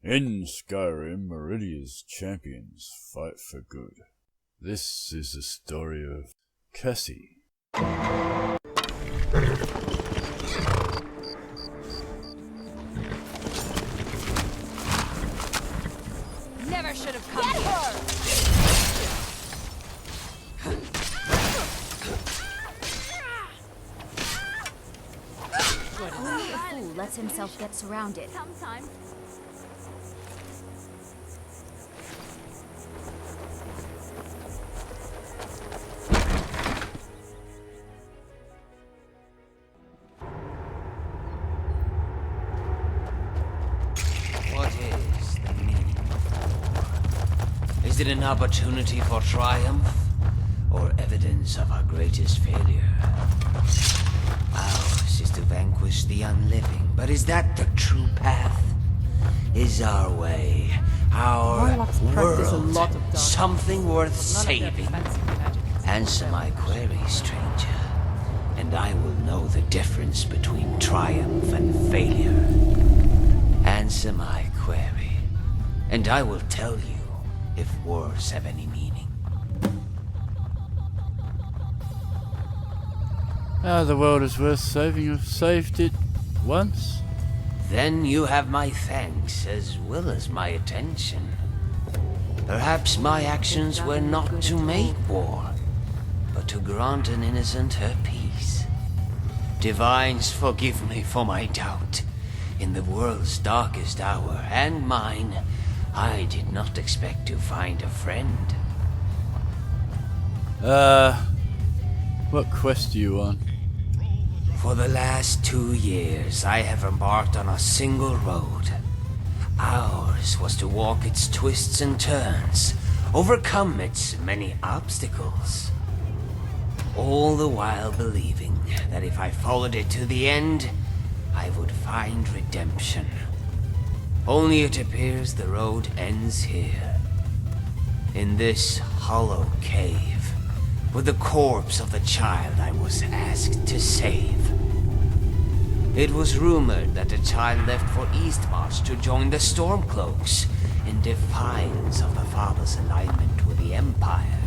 In Skyrim, Meridia's champions fight for good. This is the story of Cassie. Never should have come here. Only a fool lets himself get surrounded. Sometimes. What is the meaning of war? Is it an opportunity for triumph, or evidence of our greatest failure? Ours is to vanquish the unliving, but is that the true path? Is our way, our world, something worth saving? Answer my query, stranger, and I will know the difference between triumph and failure. Answer my query, and I will tell you if words have any meaning. The world is worth saving. You've saved it once. Then you have my thanks as well as my attention. Perhaps my actions were not to make war, but to grant an innocent her peace. Divines, forgive me for my doubt. In the world's darkest hour, and mine, I did not expect to find a friend. What quest are you on? For the last 2 years, I have embarked on a single road. Ours was to walk its twists and turns, overcome its many obstacles. All the while believing that if I followed it to the end, I would find redemption. Only it appears the road ends here. In this hollow cave, with the corpse of the child I was asked to save. It was rumored that the child left for Eastmarch to join the Stormcloaks, in defiance of the father's alignment with the Empire.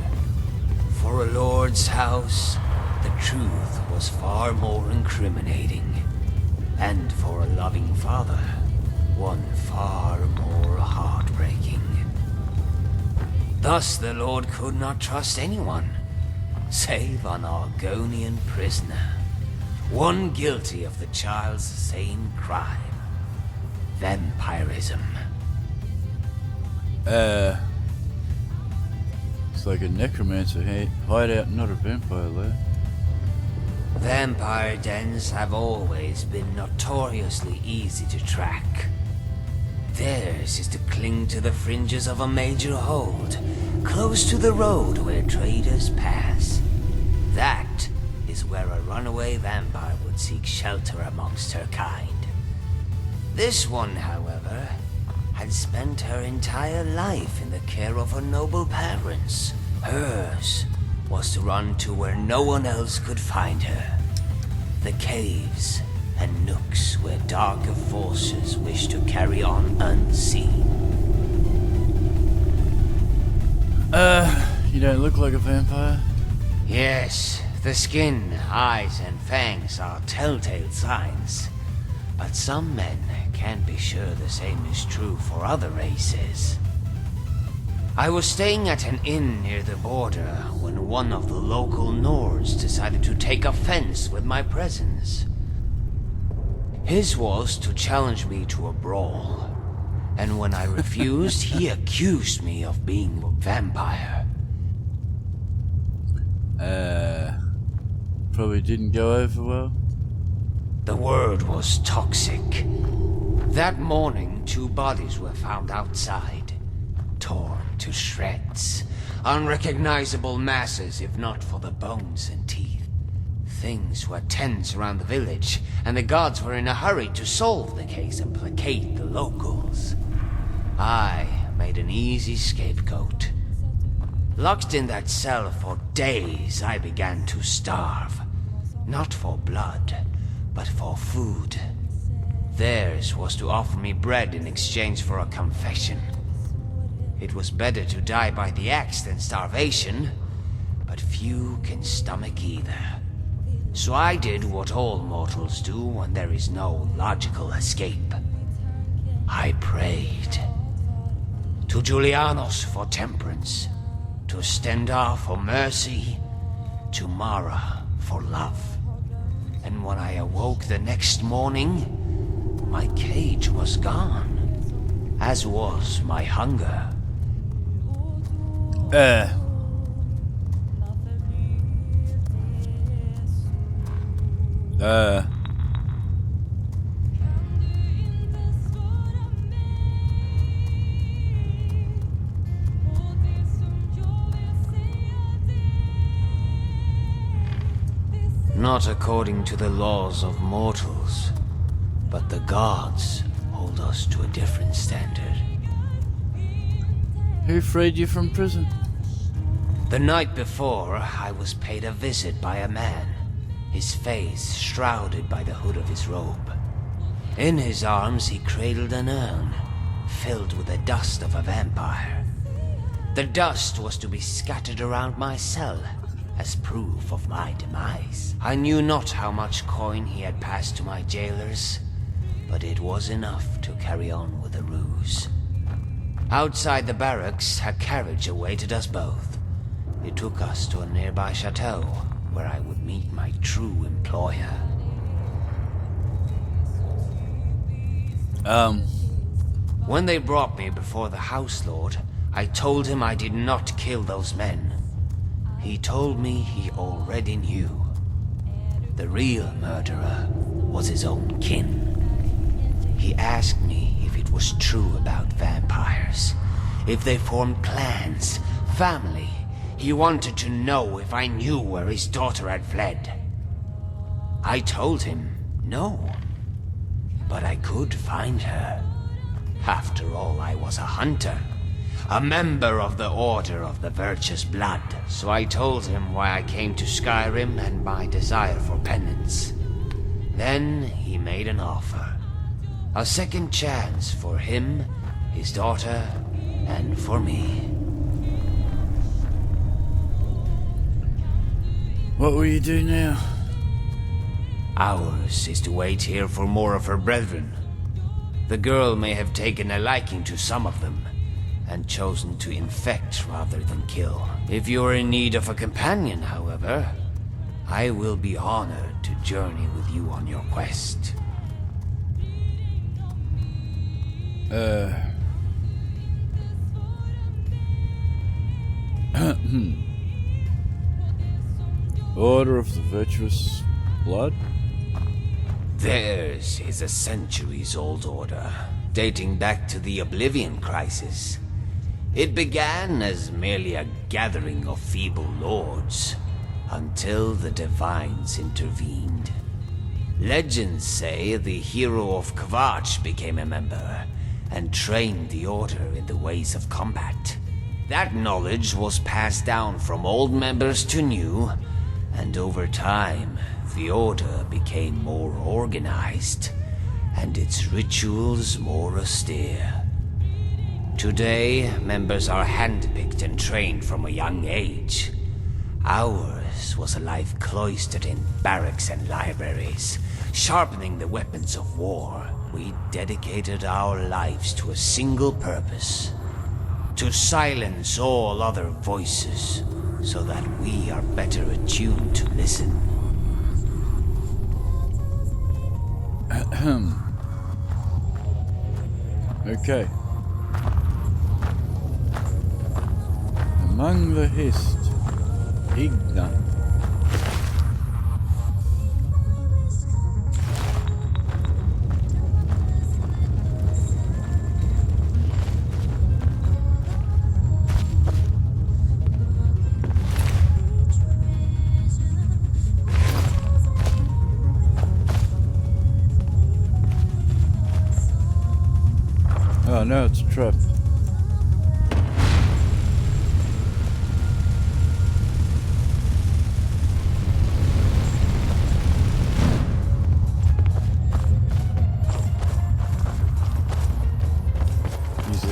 For a lord's house, the truth was far more incriminating. And for a loving father, one far more heartbreaking. Thus the Lord could not trust anyone, save an Argonian prisoner, one guilty of the child's same crime, vampirism. It's like a necromancer hideout, not a vampire lair. Vampire dens have always been notoriously easy to track. Theirs is to cling to the fringes of a major hold, close to the road where traders pass. That is where a runaway vampire would seek shelter amongst her kind. This one, however, had spent her entire life in the care of her noble parents. Hers was to run to where no one else could find her. The caves and nooks where darker forces wish to carry on unseen. You don't look like a vampire. Yes, the skin, eyes, and fangs are telltale signs. But some men can't be sure the same is true for other races. I was staying at an inn near the border when one of the local Nords decided to take offense with my presence. His was to challenge me to a brawl, and when I refused, he accused me of being a vampire. Probably didn't go over well. The word was toxic. That morning, 2 bodies were found outside, torn to shreds. Unrecognizable masses, if not for the bones and teeth. Things were tense around the village, and the gods were in a hurry to solve the case and placate the locals. I made an easy scapegoat. Locked in that cell for days, I began to starve. Not for blood, but for food. Theirs was to offer me bread in exchange for a confession. It was better to die by the axe than starvation, but few can stomach either. So I did what all mortals do when there is no logical escape. I prayed. To Julianos for temperance, to Stendar for mercy, to Mara for love. And when I awoke the next morning, my cage was gone, as was my hunger. Not according to the laws of mortals, but the gods hold us to a different standard. Who freed you from prison? The night before, I was paid a visit by a man, his face shrouded by the hood of his robe. In his arms he cradled an urn, filled with the dust of a vampire. The dust was to be scattered around my cell, as proof of my demise. I knew not how much coin he had passed to my jailers, but it was enough to carry on with the ruse. Outside the barracks, a carriage awaited us both. It took us to a nearby chateau, where I would meet my true employer. When they brought me before the House Lord, I told him I did not kill those men. He told me he already knew. The real murderer was his own kin. He asked me if it was true about vampires, if they formed clans, family. He wanted to know if I knew where his daughter had fled. I told him no, but I could find her. After all, I was a hunter. A member of the Order of the Virtuous Blood. So I told him why I came to Skyrim and my desire for penance. Then he made an offer. A second chance for him, his daughter, and for me. What will you do now? Ours is to wait here for more of her brethren. The girl may have taken a liking to some of them, and chosen to infect rather than kill. If you're in need of a companion, however, I will be honored to journey with you on your quest. Order of the Virtuous Blood? Theirs is a centuries-old order, dating back to the Oblivion Crisis. It began as merely a gathering of feeble lords, until the Divines intervened. Legends say the hero of Kvatch became a member, and trained the Order in the ways of combat. That knowledge was passed down from old members to new, and over time, the Order became more organized, and its rituals more austere. Today, members are handpicked and trained from a young age. Ours was a life cloistered in barracks and libraries, sharpening the weapons of war. We dedicated our lives to a single purpose: to silence all other voices, so that we are better attuned to listen. Okay. Among the Hist, Igna. Oh no, it's a trap.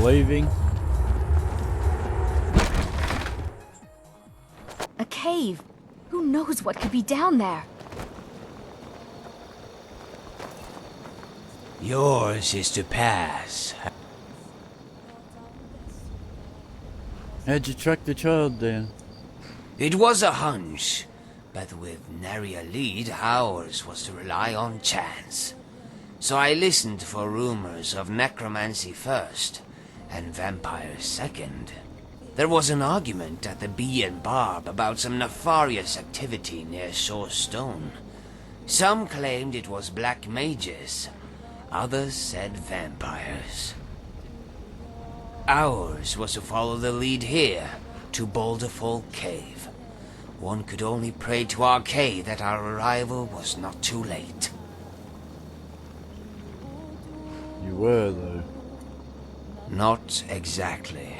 leaving. A cave. Who knows what could be down there? Yours is to pass. How'd you track the child down? It was a hunch, but with nary a lead, ours was to rely on chance. So I listened for rumors of necromancy first, and vampires second. There was an argument at the Bee and Barb about some nefarious activity near Shore Stone. Some claimed it was black mages, others said vampires. Ours was to follow the lead here, to Boulderfall Cave. One could only pray to our cave that our arrival was not too late. You were, though. Not exactly.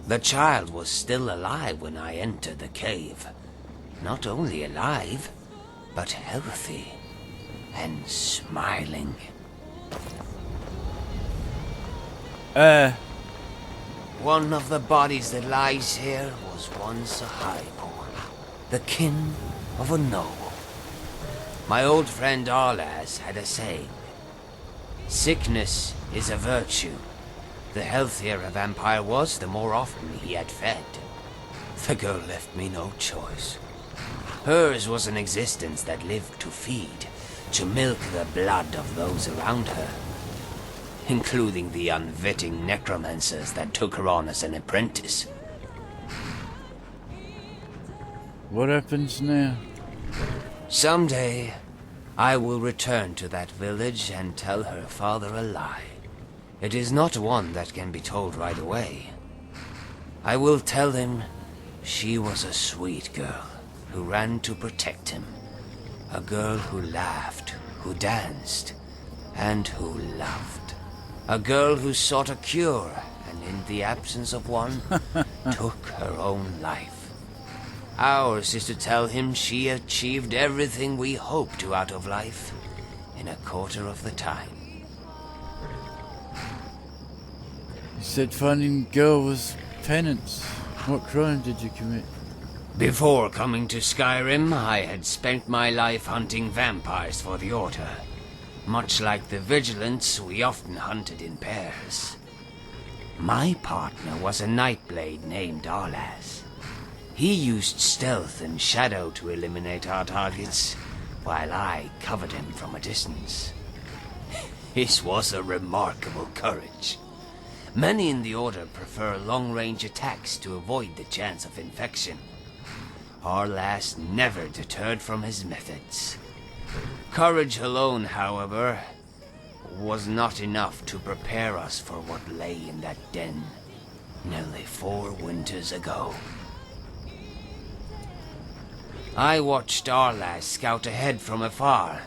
The child was still alive when I entered the cave. Not only alive, but healthy and smiling. One of the bodies that lies here was once a highborn, the kin of a noble. My old friend Arlas had a saying, sickness is a virtue. The healthier a vampire was, the more often he had fed. The girl left me no choice. Hers was an existence that lived to feed, to milk the blood of those around her, including the unwitting necromancers that took her on as an apprentice. What happens now? Someday, I will return to that village and tell her father a lie. It is not one that can be told right away. I will tell him she was a sweet girl who ran to protect him. A girl who laughed, who danced, and who loved. A girl who sought a cure, and in the absence of one, took her own life. Ours is to tell him she achieved everything we hope to out of life in a quarter of the time. You said finding the girl was penance. What crime did you commit? Before coming to Skyrim, I had spent my life hunting vampires for the Order. Much like the Vigilance, we often hunted in pairs. My partner was a Nightblade named Arlas. He used stealth and shadow to eliminate our targets, while I covered him from a distance. His was a remarkable courage. Many in the Order prefer long-range attacks to avoid the chance of infection. Arlas never deterred from his methods. Courage alone, however, was not enough to prepare us for what lay in that den nearly 4 winters ago. I watched Arlas scout ahead from afar,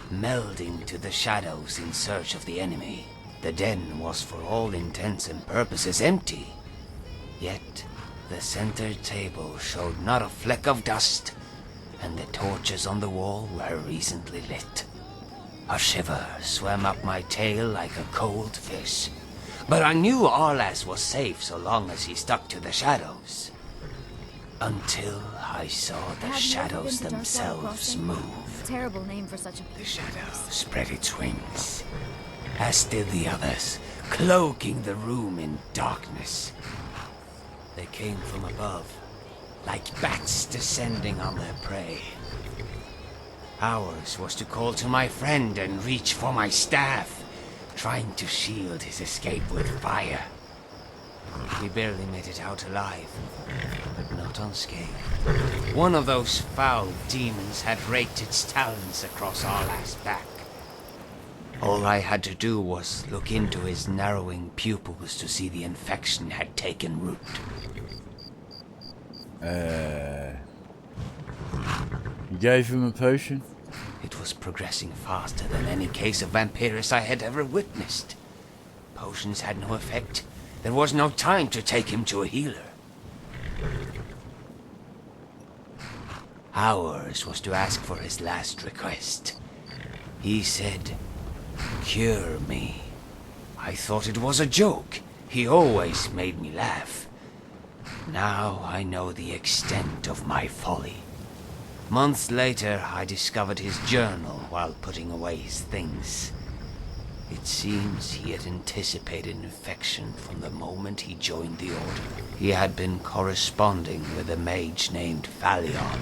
melding to the shadows in search of the enemy. The den was for all intents and purposes empty, yet the center table showed not a fleck of dust, and the torches on the wall were recently lit. A shiver swam up my tail like a cold fish, but I knew Arlas was safe so long as he stuck to the shadows. Until I saw the shadows themselves move. Terrible name for such a... The shadow spread its wings, as did the others, cloaking the room in darkness. They came from above, like bats descending on their prey. Ours was to call to my friend and reach for my staff, trying to shield his escape with fire. We barely made it out alive, but not unscathed. One of those foul demons had raked its talons across Arlas's back. All I had to do was look into his narrowing pupils to see the infection had taken root. You gave him a potion? It was progressing faster than any case of vampiris I had ever witnessed. Potions had no effect. There was no time to take him to a healer. Ours was to ask for his last request. He said, "Cure me." I thought it was a joke. He always made me laugh. Now I know the extent of my folly. Months later, I discovered his journal while putting away his things. It seems he had anticipated infection from the moment he joined the Order. He had been corresponding with a mage named Phalion.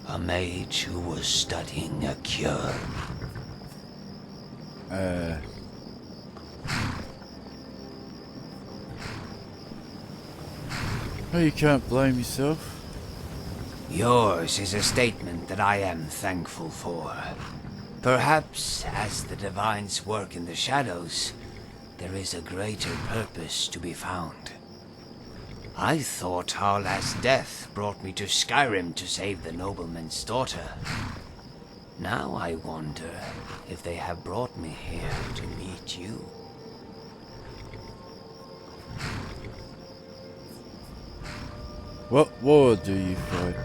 A mage who was studying a cure. Oh, you can't blame yourself. Yours is a statement that I am thankful for. Perhaps, as the Divines work in the shadows, there is a greater purpose to be found. I thought Harla's death brought me to Skyrim to save the nobleman's daughter. Now I wonder if they have brought me here to meet you. What war do you fight?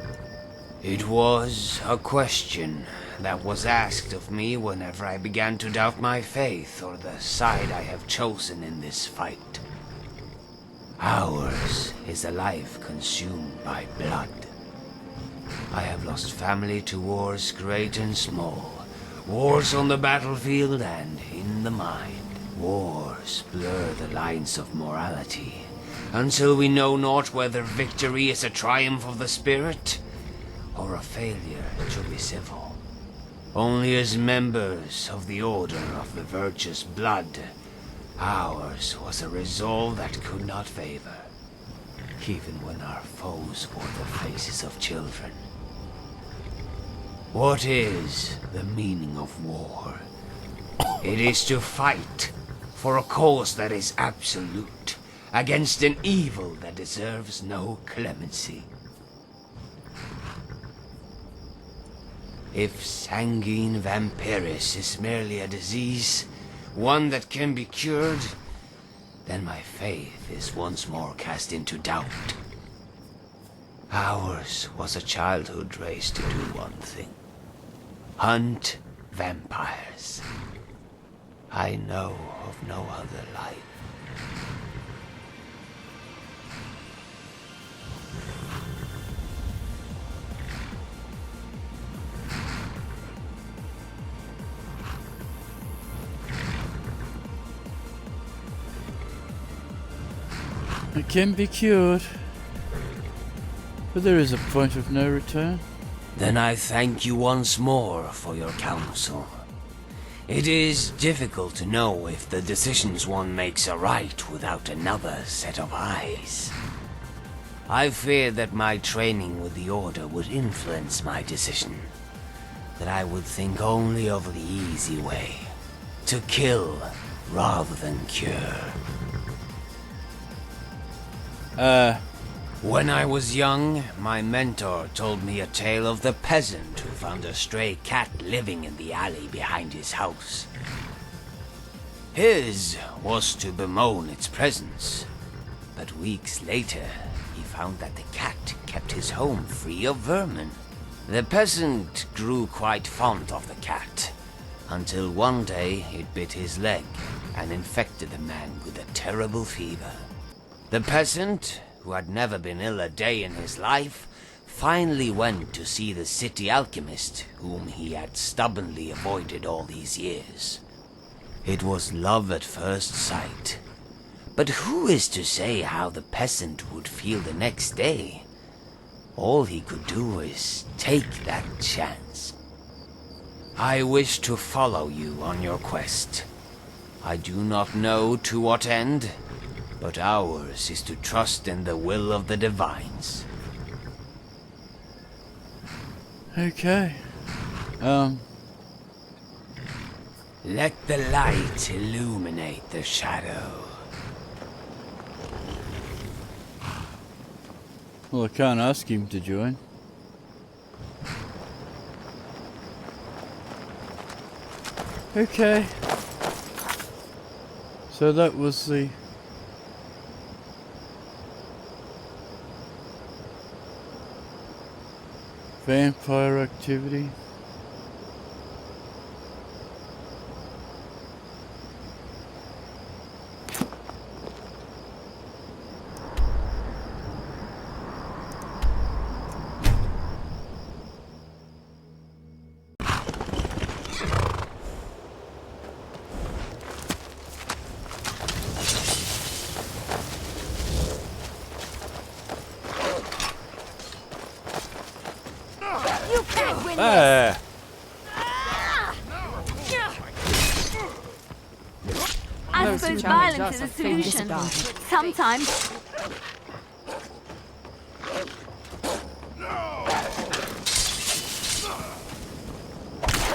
It was a question that was asked of me whenever I began to doubt my faith or the side I have chosen in this fight. Ours is a life consumed by blood. I have lost family to wars great and small. Wars on the battlefield and in the mind. Wars blur the lines of morality, until we know not whether victory is a triumph of the spirit, or a failure to be civil. Only as members of the Order of the Virtuous Blood, ours was a resolve that could not favor, even when our foes wore the faces of children. What is the meaning of war? It is to fight for a cause that is absolute, against an evil that deserves no clemency. If sanguine vampiris is merely a disease, one that can be cured, then my faith is once more cast into doubt. Ours was a childhood raised to do one thing: hunt vampires. I know of no other life. It can be cured, but there is a point of no return. Then I thank you once more for your counsel. It is difficult to know if the decisions one makes are right without another set of eyes. I feared that my training with the Order would influence my decision. That I would think only of the easy way. To kill rather than cure. When I was young, my mentor told me a tale of the peasant who found a stray cat living in the alley behind his house. His was to bemoan its presence, but weeks later, he found that the cat kept his home free of vermin. The peasant grew quite fond of the cat, until one day it bit his leg and infected the man with a terrible fever. The peasant, who had never been ill a day in his life, finally went to see the city alchemist, whom he had stubbornly avoided all these years. It was love at first sight. But who is to say how the peasant would feel the next day? All he could do is take that chance. I wish to follow you on your quest. I do not know to what end, but ours is to trust in the will of the Divines. Okay. Let the light illuminate the shadow. Well, I can't ask him to join. Okay. So that was the vampire activity. win Ah! I Those suppose who challenge violence us is a are famous solution. God. Sometimes.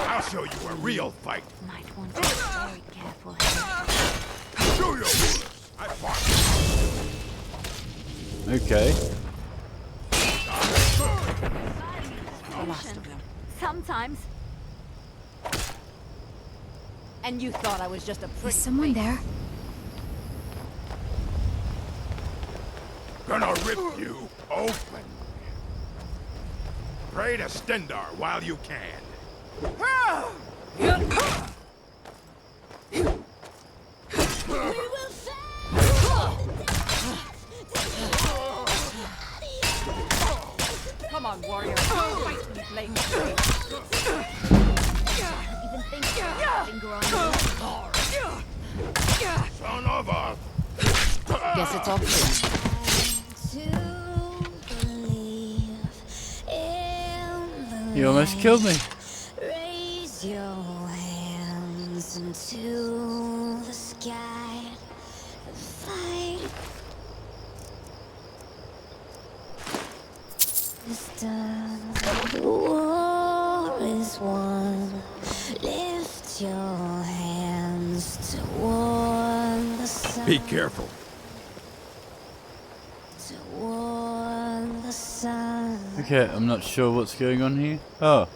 I'll show you a real fight. Might want to be very careful here. Show your rulers. I fought. Okay. The last of them. Sometimes. And you thought I was just a Is pretty someone face. there? Gonna rip you open. Pray to Stendar while you can. Come on, warrior. Fight me, blade. Even think finger on you. Son of a... Guess it's all clear. You almost killed me. Raise your hands into the sky and fight. It's done. The war is won. Lift your hands toward the sun. Be careful. Toward the sun. Okay, I'm not sure what's going on here. Oh.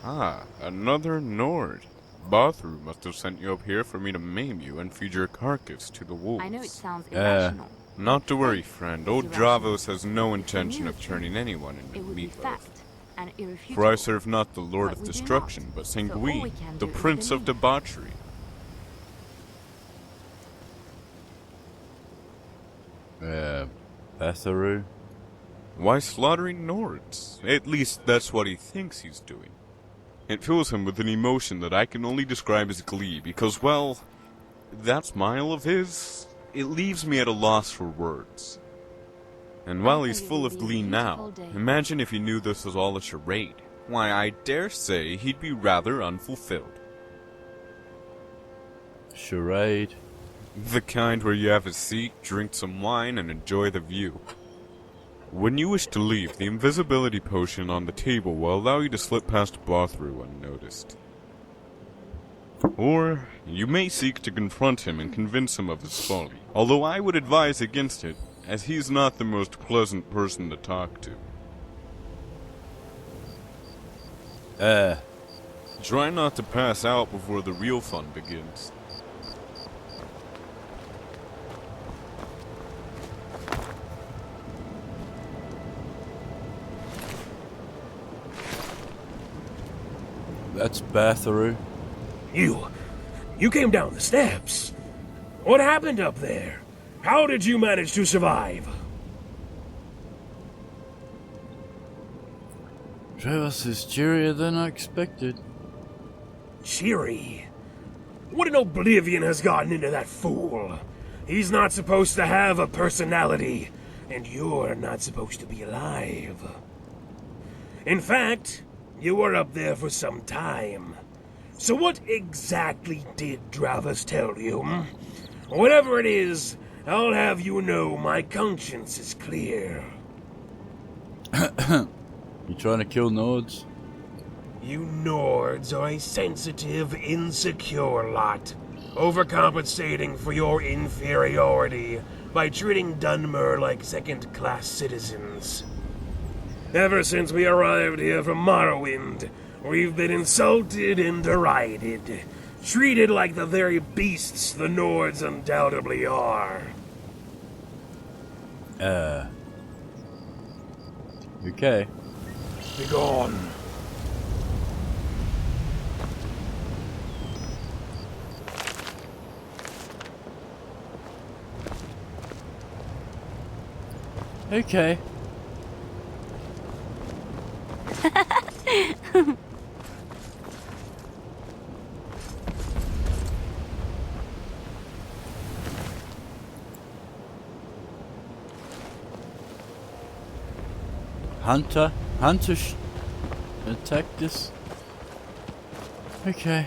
Ah, another Nord. Bathru must have sent you up here for me to maim you and feed your carcass to the wolves. I know it sounds irrational. Not to worry, friend. Old It's irrational. Dravos has no intention of turning anyone into It would be meatloaf. fact and irrefutable. For I serve not the Lord But of we do Destruction, not. but So all Sangui, we can the do is Prince of believe. Debauchery. Batharu? Why slaughtering Nords? At least that's what he thinks he's doing. It fills him with an emotion that I can only describe as glee, because, well, that smile of his, it leaves me at a loss for words. And while he's full of glee now, imagine if he knew this was all a charade. Why, I dare say he'd be rather unfulfilled. Charade. The kind where you have a seat, drink some wine, and enjoy the view. When you wish to leave, the invisibility potion on the table will allow you to slip past Bathru unnoticed. Or, you may seek to confront him and convince him of his folly, although I would advise against it, as he's not the most pleasant person to talk to. Try not to pass out before the real fun begins. That's Batharu. You came down the steps. What happened up there? How did you manage to survive? Dravos is cheerier than I expected. Cheery? What an oblivion has gotten into that fool. He's not supposed to have a personality, and you're not supposed to be alive. In fact, you were up there for some time. So what exactly did Dravos tell you? Whatever it is, I'll have you know my conscience is clear. You trying to kill Nords? You Nords are a sensitive, insecure lot, overcompensating for your inferiority by treating Dunmer like second-class citizens. Ever since we arrived here from Morrowind, we've been insulted and derided, treated like the very beasts the Nords undoubtedly are. Okay. Begone. Okay. Hunter? attack this? Okay.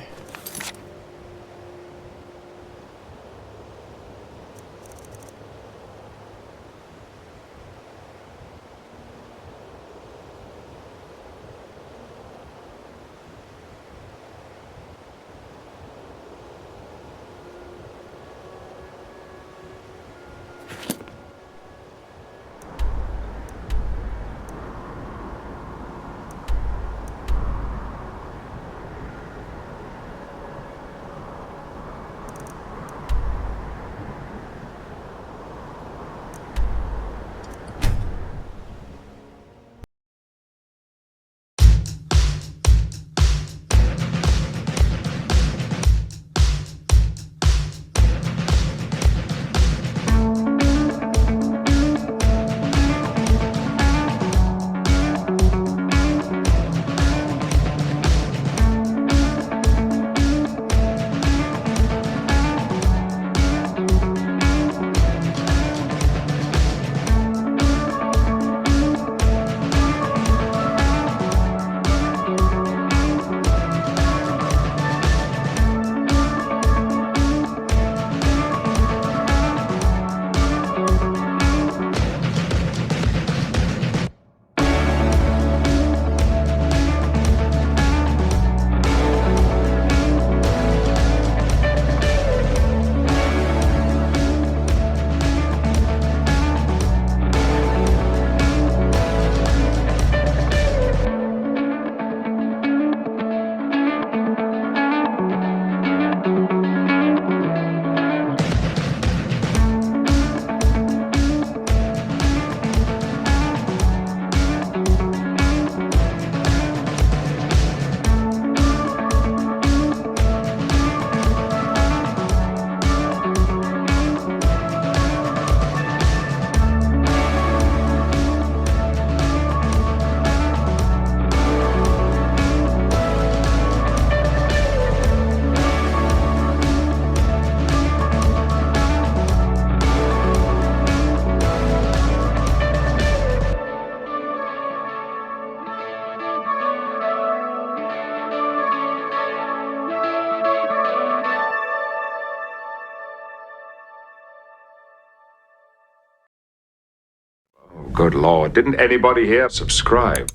Good Lord, didn't anybody here subscribe?